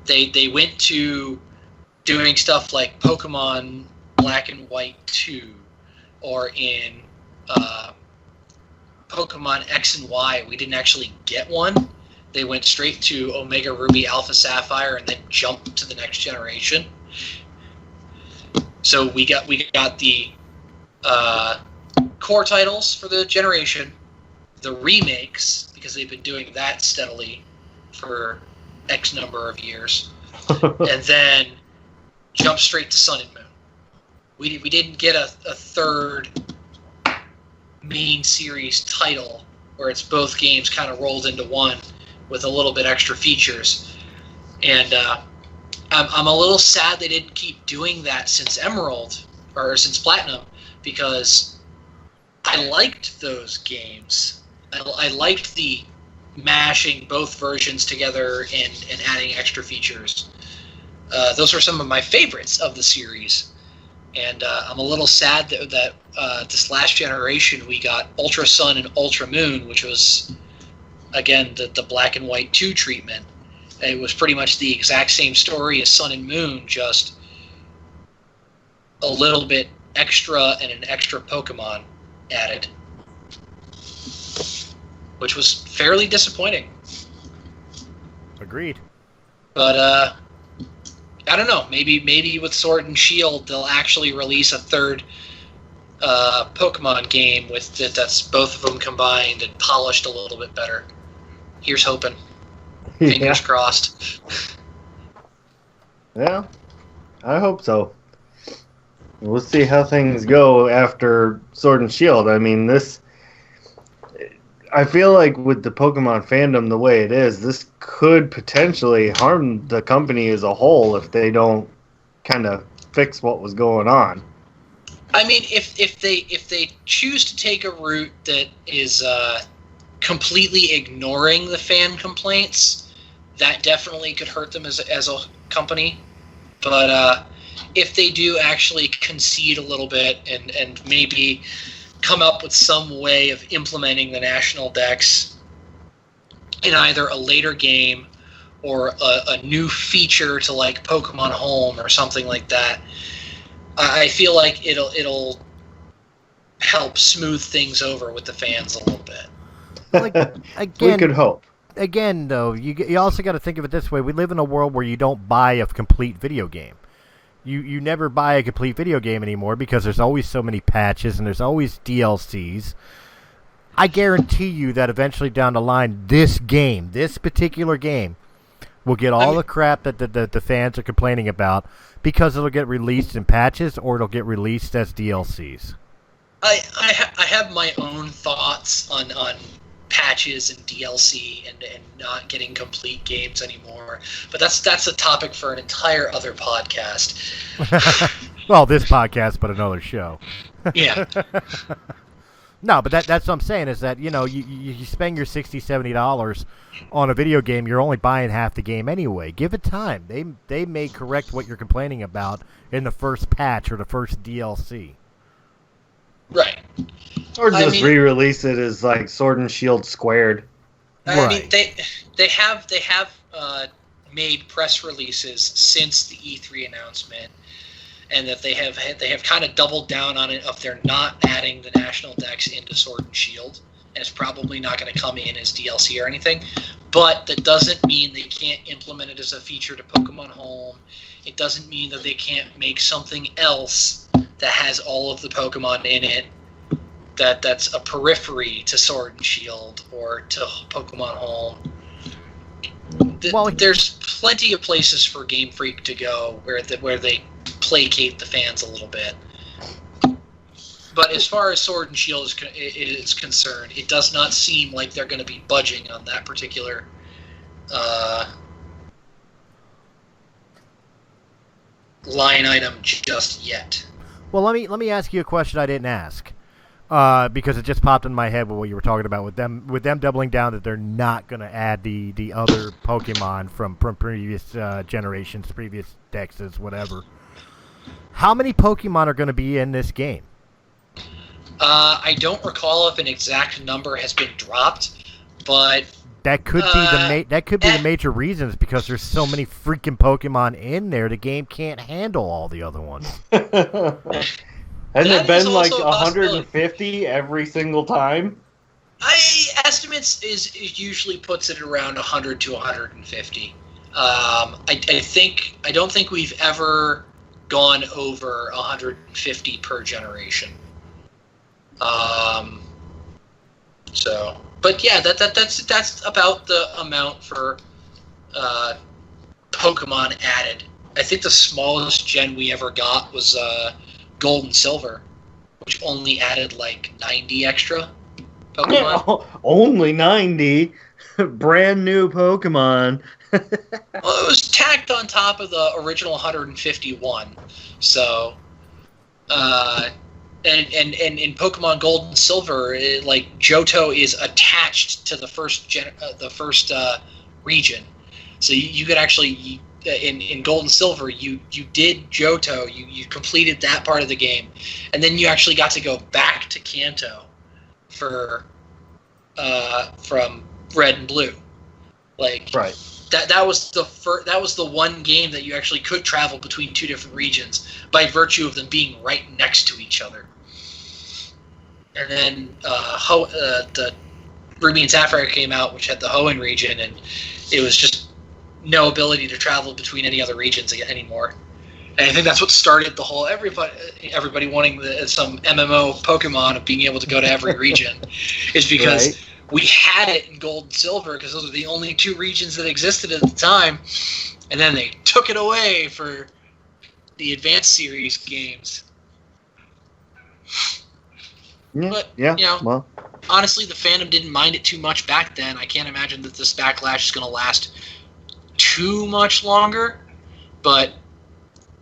They went to doing stuff like Pokemon Black and White 2, or in Pokemon X and Y, we didn't actually get one. They went straight to Omega Ruby, Alpha Sapphire, and then jumped to the next generation. So we got the core titles for the generation, the remakes, because they've been doing that steadily for X number of years, and then jump straight to Sun and Moon. We didn't get a third main series title where it's both games kind of rolled into one with a little bit extra features. And I'm a little sad they didn't keep doing that since Emerald, or since Platinum, because I liked those games. I liked the mashing both versions together and adding extra features. Those are some of my favorites of the series. And I'm a little sad that this last generation we got Ultra Sun and Ultra Moon, which was, again, the Black and White 2 treatment. It was pretty much the exact same story as Sun and Moon, just a little bit extra and an extra Pokemon added, which was fairly disappointing. Agreed. But I don't know. Maybe with Sword and Shield they'll actually release a third Pokemon game with that's both of them combined and polished a little bit better. Here's hoping. Fingers crossed. Yeah, I hope so. We'll see how things go after Sword and Shield. I mean, I feel like with the Pokemon fandom the way it is, this could potentially harm the company as a whole if they don't kind of fix what was going on. I mean, if they choose to take a route that is completely ignoring the fan complaints, that definitely could hurt them as a company. But if they do actually concede a little bit and maybe come up with some way of implementing the national dex in either a later game or a new feature to like Pokemon Home or something like that, I feel like it'll help smooth things over with the fans a little bit. Like, again, we could hope. Again, though, you also got to think of it this way. We live in a world where you don't buy a complete video game. You never buy a complete video game anymore because there's always so many patches and there's always DLCs. I guarantee you that eventually down the line, this particular game, will get all the crap that the fans are complaining about because it'll get released in patches or it'll get released as DLCs. I have my own thoughts on patches and DLC and not getting complete games anymore, but that's a topic for an entire other podcast. Well, this podcast, but another show. Yeah. No, but that's what I'm saying is that, you spend your $60, $70 on a video game, you're only buying half the game anyway. Give it time. They may correct what you're complaining about in the first patch or the first DLC. Right. Or just re-release it as like Sword and Shield squared. I mean, they have made press releases since the E3 announcement, and that they have kind of doubled down on it. If they're not adding the national dex into Sword and Shield, and it's probably not going to come in as DLC or anything. But that doesn't mean they can't implement it as a feature to Pokemon Home. It doesn't mean that they can't make something else that has all of the Pokemon in it. That's a periphery to Sword and Shield or to Pokemon Home. There's plenty of places for Game Freak to go where they placate the fans a little bit. But as far as Sword and Shield is concerned, it does not seem like they're going to be budging on that particular line item just yet. Well, let me ask you a question I didn't ask. Because it just popped in my head with what you were talking about with them doubling down that they're not going to add the other Pokemon from previous generations, previous dexes, whatever. How many Pokemon are going to be in this game? I don't recall if an exact number has been dropped, but that could be the major reasons because there's so many freaking Pokemon in there. The game can't handle all the other ones. Hasn't it been like 150 every single time? Estimates is usually puts it around 100 to 150. I don't think we've ever gone over 150 per generation. But yeah, that's about the amount for Pokemon added. I think the smallest gen we ever got was Gold and Silver, which only added like 90 extra Pokemon. Yeah, only 90? Brand new Pokemon. Well, it was tacked on top of the original 151. So, and in Pokemon Gold and Silver, like Johto is attached to the first region. So you could actually in Gold and Silver you did Johto, you completed that part of the game, and then you actually got to go back to Kanto for from Red and Blue. Like right. That was the one game that you actually could travel between two different regions by virtue of them being right next to each other. And then the Ruby and Sapphire came out, which had the Hoenn region, and it was just no ability to travel between any other regions anymore. And I think that's what started the whole everybody wanting some MMO Pokemon of being able to go to every region, is because we had it in Gold and Silver because those were the only 2 regions that existed at the time, and then they took it away for the Advanced Series games. But, honestly, the fandom didn't mind it too much back then. I can't imagine that this backlash is going to last too much longer, but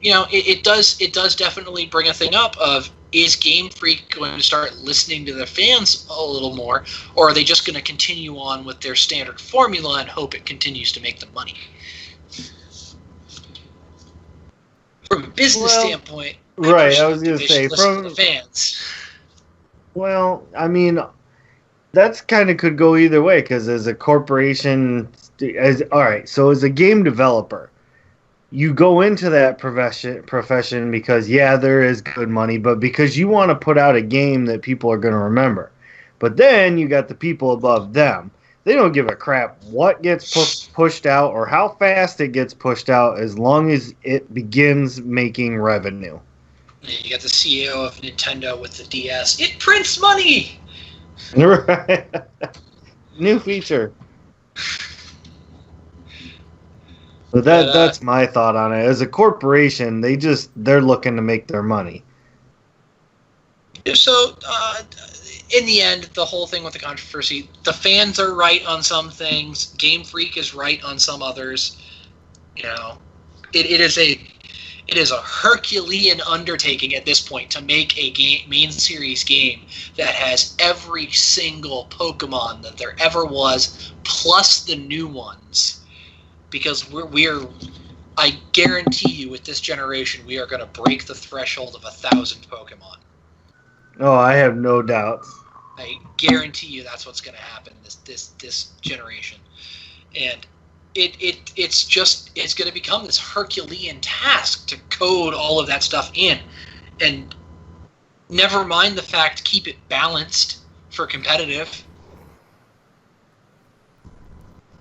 it does definitely bring a thing up of, is Game Freak going to start listening to their fans a little more, or are they just going to continue on with their standard formula and hope it continues to make them money? From a business standpoint, I was going to say, from the fans. Well, I mean, that's kind of could go either way, because as a corporation, as a game developer, you go into that profession because, there is good money, but because you want to put out a game that people are going to remember. But then you got the people above them. They don't give a crap what gets pushed out or how fast it gets pushed out, as long as it begins making revenue. You got the CEO of Nintendo with the DS. It prints money! Right. New feature. But that's my thought on it. As a corporation, they're looking to make their money. So, in the end, the whole thing with the controversy, the fans are right on some things. Game Freak is right on some others. It is a Herculean undertaking at this point to make a main series game that has every single Pokemon that there ever was, plus the new ones. Because we're I guarantee you, with this generation, we are going to break the threshold of 1,000 Pokemon. Oh, I have no doubts. I guarantee you that's what's going to happen this generation, and it's going to become this Herculean task to code all of that stuff in, and never mind the fact, keep it balanced for competitive.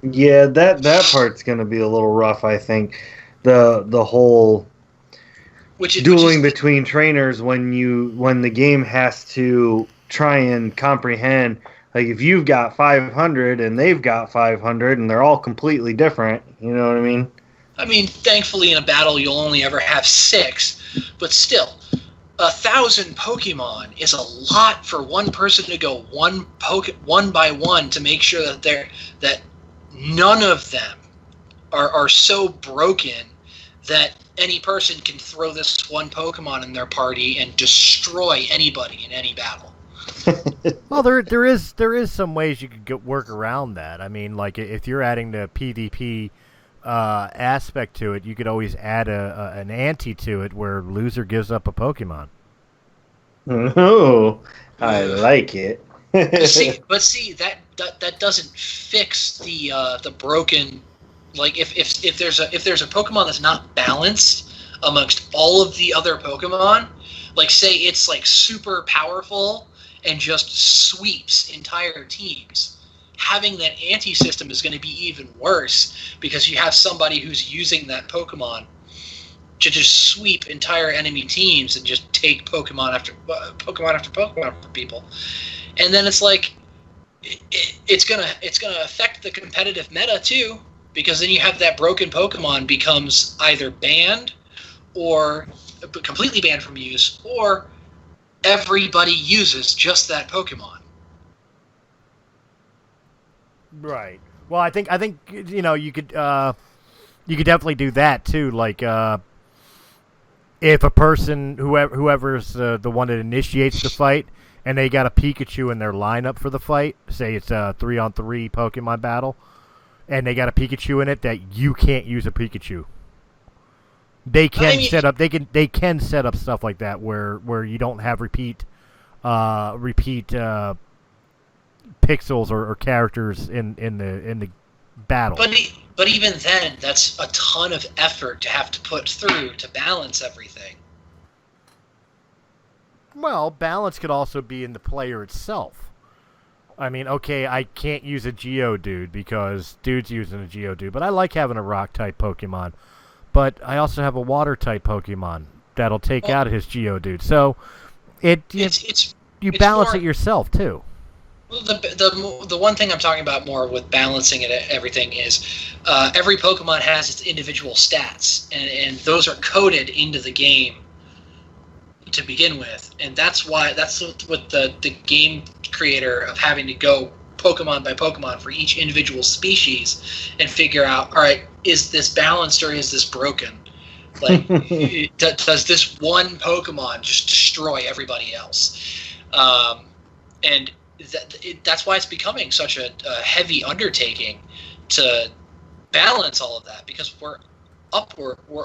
Yeah, that part's going to be a little rough, I think. The whole dueling between trainers when the game has to try and comprehend, like, if you've got 500 and they've got 500 and they're all completely different, you know what I mean? I mean, thankfully in a battle you'll only ever have 6, but still, 1,000 Pokemon is a lot for one person to go one by one to make sure that none of them are so broken that any person can throw this one Pokemon in their party and destroy anybody in any battle. Well, there is some ways you could work around that. I mean, like, if you're adding the PvP aspect to it, you could always add an ante to it where loser gives up a Pokemon. Oh, I like it. but see that doesn't fix the broken. Like, if there's a Pokemon that's not balanced amongst all of the other Pokemon, like, say it's like super powerful and just sweeps entire teams, having that anti-system is going to be even worse, because you have somebody who's using that Pokemon to just sweep entire enemy teams and just take Pokemon after Pokemon from people. And then it's like it's gonna affect the competitive meta too, because then you have that broken Pokemon becomes either banned or completely banned from use, or everybody uses just that Pokemon. Right. Well, I think you could definitely do that too. Like, if a person whoever's the one that initiates the fight, and they got a Pikachu in their lineup for the fight, say it's a 3-on-3 Pokemon battle, and they got a Pikachu in it, that you can't use a Pikachu. They can set up stuff like that where you don't have repeat pixels or characters in the battle. But even then, that's a ton of effort to have to put through to balance everything. Well, balance could also be in the player itself. I mean, okay, I can't use a Geodude because dude's using a Geodude, but I like having a rock-type Pokemon. But I also have a water-type Pokemon that'll take out his Geodude. So you balance more, it yourself, too. Well, the one thing I'm talking about more with balancing it everything is every Pokemon has its individual stats, and those are coded into the game to begin with, and that's what the game creator of having to go Pokemon by Pokemon for each individual species and figure out, all right, is this balanced or is this broken? Like, does this one Pokemon just destroy everybody else? And that's why it's becoming such a heavy undertaking to balance all of that, because we're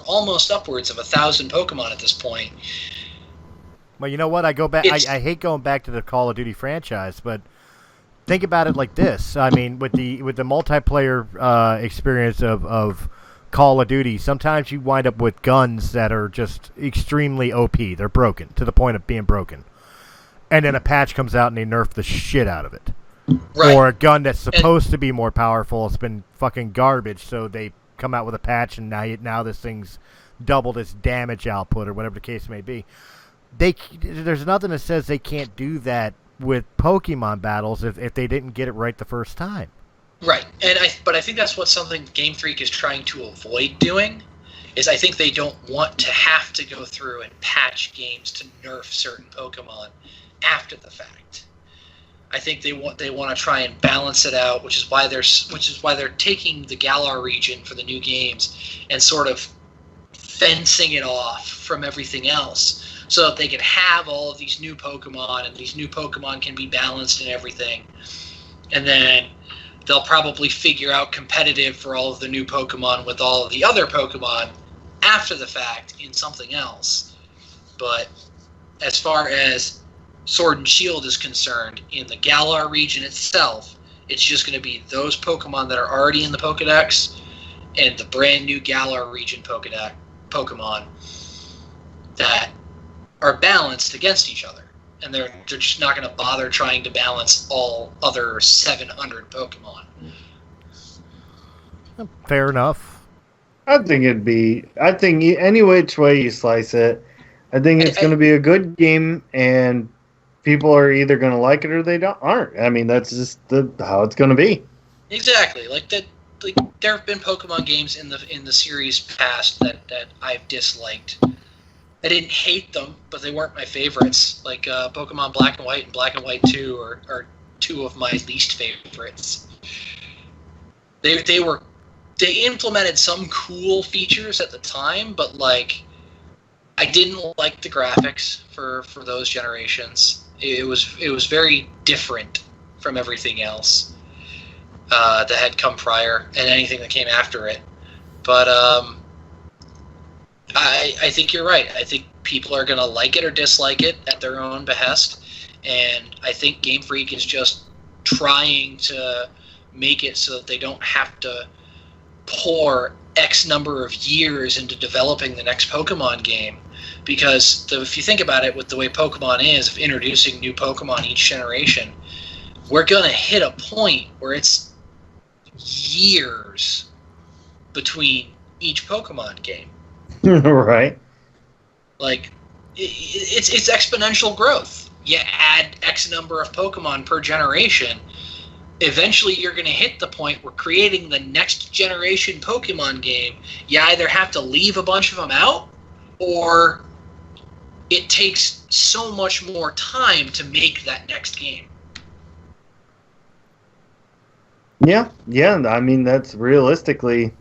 almost upwards of 1,000 Pokemon at this point. Well, you know what? I go back. I hate going back to the Call of Duty franchise, but think about it like this. I mean, with the multiplayer experience of Call of Duty, sometimes you wind up with guns that are just extremely OP. They're broken to the point of being broken, and then a patch comes out and they nerf the shit out of it. Right. Or a gun that's supposed to be more powerful, it's been fucking garbage, so they come out with a patch and now this thing's doubled its damage output or whatever the case may be. There's nothing that says they can't do that with Pokemon battles if they didn't get it right the first time. Right, but I think that's what something Game Freak is trying to avoid doing, is I think they don't want to have to go through and patch games to nerf certain Pokemon after the fact. I think they want to try and balance it out, which is why they're taking the Galar region for the new games and sort of fencing it off from everything else, so that they can have all of these new Pokemon, and these new Pokemon can be balanced and everything. And then they'll probably figure out competitive for all of the new Pokemon with all of the other Pokemon after the fact in something else. But as far as Sword and Shield is concerned, in the Galar region itself, it's just going to be those Pokemon that are already in the Pokedex and the brand new Galar region Pokemon that are balanced against each other, and they're just not going to bother trying to balance all other 700 Pokemon. Fair enough. I think any which way you slice it, I think it's going to be a good game, and people are either going to like it or they aren't. I mean, that's just how it's going to be. Exactly. Like there have been Pokemon games in the series past that I've disliked. I didn't hate them, but they weren't my favorites. Like Pokemon Black and White and Black and White 2 are two of my least favorites. They implemented some cool features at the time, but like I didn't like the graphics for those generations. It was very different from everything else that had come prior and anything that came after it. But I think you're right. I think people are going to like it or dislike it at their own behest, and I think Game Freak is just trying to make it so that they don't have to pour X number of years into developing the next Pokemon game. Because if you think about it, with the way Pokemon is, of introducing new Pokemon each generation, we're going to hit a point where it's years between each Pokemon game. Right. Like, it's exponential growth. You add X number of Pokemon per generation, eventually you're going to hit the point where creating the next generation Pokemon game, you either have to leave a bunch of them out, or it takes so much more time to make that next game. Yeah. I mean, that's realistically,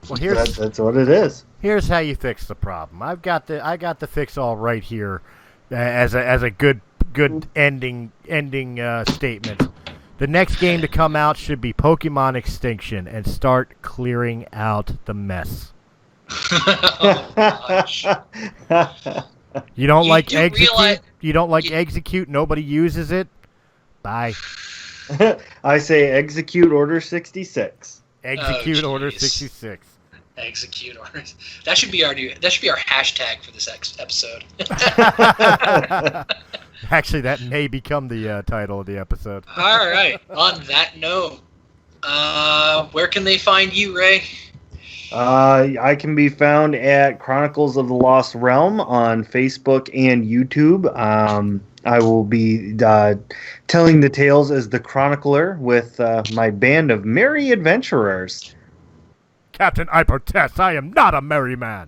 that's what it is. Here's how you fix the problem. I got the fix all right here, as a good ending statement. The next game to come out should be Pokemon Extinction, and start clearing out the mess. Oh, gosh. You don't like Eggecute? You don't like Eggecute? Nobody uses it? Bye. I say Eggecute Order 66. Eggecute Order 66. Execute orders. That should be our hashtag for this episode. Actually, that may become the title of the episode. All right. On that note, where can they find you, Ray? I can be found at Chronicles of the Lost Realm on Facebook and YouTube. I will be telling the tales as the Chronicler with my band of merry adventurers. Captain, I protest. I am not a merry man.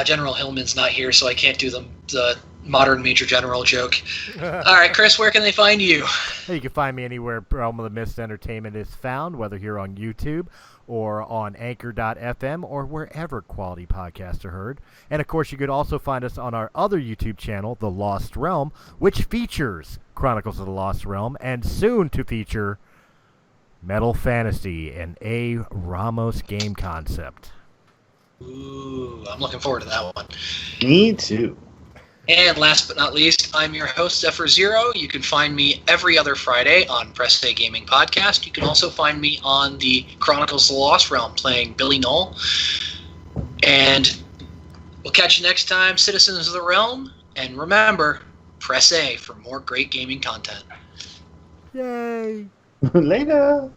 General Hillman's not here, so I can't do the modern Major General joke. All right, Chris, where can they find you? You can find me anywhere Realm of the Mist Entertainment is found, whether here on YouTube or on Anchor.fm or wherever quality podcasts are heard. And, of course, you could also find us on our other YouTube channel, The Lost Realm, which features Chronicles of the Lost Realm and soon to feature Metal Fantasy, an A. Ramos game concept. Ooh, I'm looking forward to that one. Me too. And last but not least, I'm your host, Zypher Zero. You can find me every other Friday on Press A Gaming Podcast. You can also find me on the Chronicles of the Lost Realm playing Billy Knoll. And we'll catch you next time, citizens of the realm. And remember, Press A for more great gaming content. Yay! Later.